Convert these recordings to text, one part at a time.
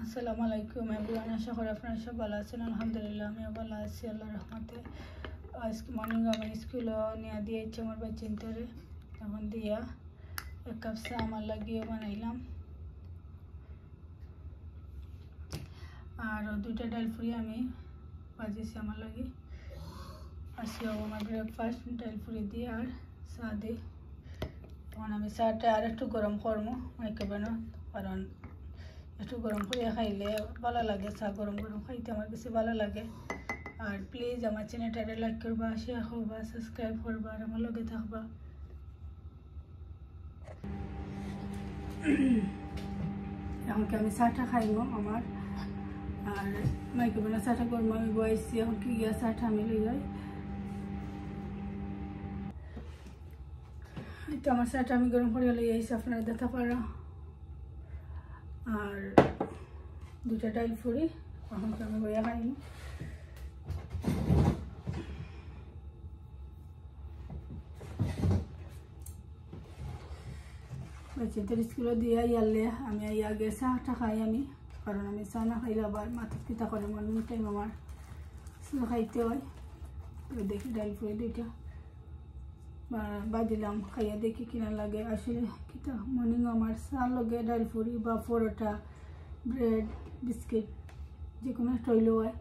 আসসালামু আলাইকুম এভরিওয়ান, আশা করি আপনারা সব ভালো আছেন। আলহামদুলিল্লাহ আমিও ভালো আছি আল্লাহর রহমতে। আজকে মর্নিং আমার স্কুলে নিয়ে দিয়েছে আমার বাচ্চাটারে, তখন দিয়া এক কাপ চা আমার লাগিয়ে বানাইলাম আর দুইটা ডাল ফুরি আমি ভাজিছি আমার লাগে। আজকে আমার ব্রেকফাস্ট ডাল ফুরি দিয়ে আর চা দিই। তখন আমি চাটা আর একটু গরম করবো মাইক্রোওভেনে, কারণ একটু গরম করে খাইলে ভালো লাগে। চা গরম গরম খাইতে আমার বেশি ভালো লাগে। আর প্লিজ আমার চ্যানেলটা লাইক করবা, শেয়ার করবা, সাবস্ক্রাইব করবা আর আমার লগে থাকবা। এখন কি আমি চাটা খাইবো আমার, আর মাইক্রোওভেনে চাটা করবো আমি বয়েছি। এখন কি গিয়া চাটা আমি লই যাই। তো আমার চাটা আমি গরম করে লই আইছি, আপনারা দেখতে পারা। আর দুটা ডাল ফুরি এখন কি আমি বইয়া খাইবো। বাচ্চাদের স্কুলে দিয়ে ইয়ালে আমি আগে চাটা খাই আমি, কারণ আমি চা না খাইলে আবার মাথা পিতা করে মর্নিং টাইম আমার চা খাইতে হয়। তো দেখি ডাল ফুরি দুইটা বাজিলাম, খাইয়া দেখি কিনা লাগে। আসলে কিতা মর্নিং আমার চা লগে ডাল ফুরি বা পরোটা, ব্রেড, বিস্কিট যে কোনো একটা হইলেও হয়।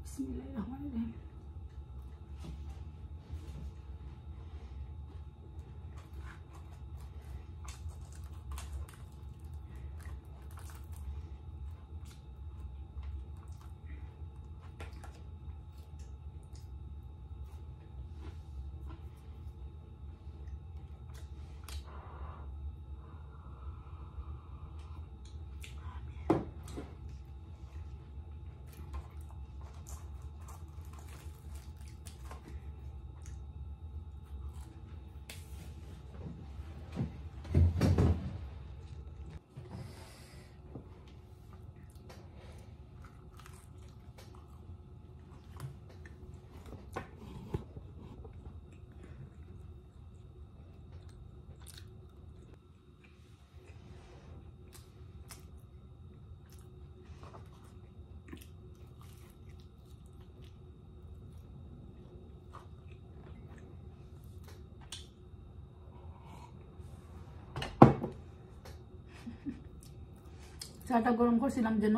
বিসমিল্লাহির রহমানির রহিম। চাটা গরম করছিলাম যেন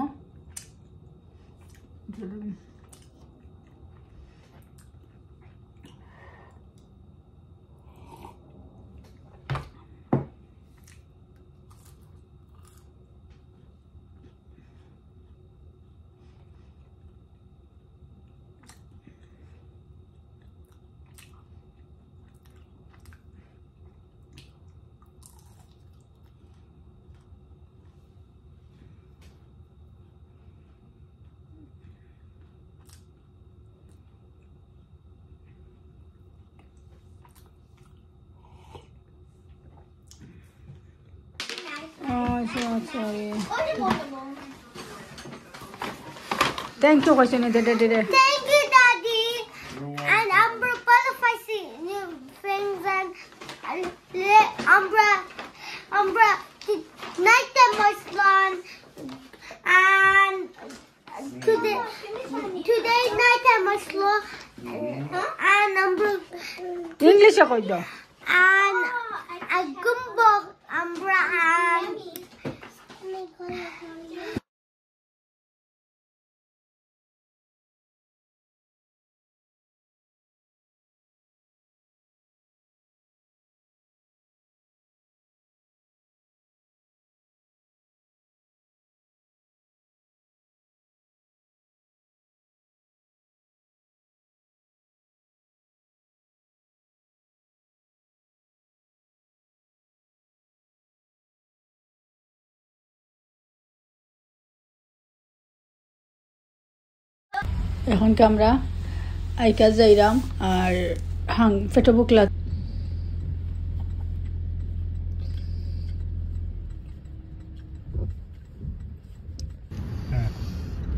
sorry. Thank you, question. Thank you, Daddy. And Umbra qualifying new things and Umbra night time was long and today night time was slow and Umbra English and a gumbo Umbra and এখন কি আমরা আইকা যাইরাম আর পেটে বুক লাগ।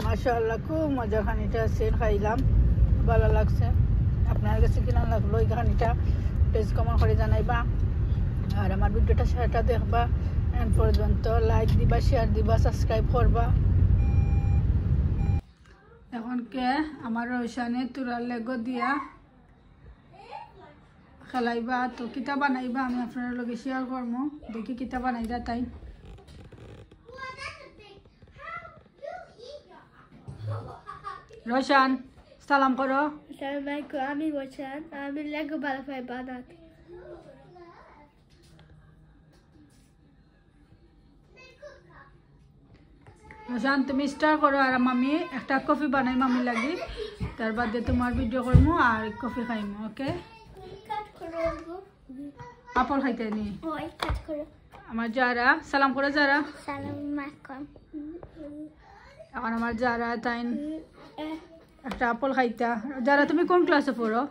মাশাআল্লাহ খুব মজা খানিটা সেন খাইলাম, ভালো লাগছে। আপনার কাছে কিনা লাগলো এই খানিটা টেস্ট কমন করে জানাইবা আর আমার ভিডিওটা শেয়ারটা দেখবা। এখন পর্যন্ত লাইক দিবা, শেয়ার দিবা, সাবস্ক্রাইব করবা। এখন কে আমার রোশানে তুরার লেগো দিয়া খেলাইবা, তো কিতা বানাইবা আমি আপনার লগে শেয়ার করবো। দেখি কিতা বানাইবা তাই। রোশান সালাম করো। আসসালামু আলাইকুম, আমি রোশান, আমি লেগো ভালো পাই বানাতে। রোশান তুমি স্টার করো আর আমি একটা কফি বানাই মামি লাগি, তার বাদে তোমার ভিডিও করবো আর কফি খাইমু। ওকে, কাট করো গো। আপল খাইতে নি ওই কাট করো। আমার যারা সালাম করো, যারা আসসালামু আলাইকুম। এখন আমার যারা তাই একটা আপল খাইতা। যারা তুমি কোন ক্লাসে পড়ো?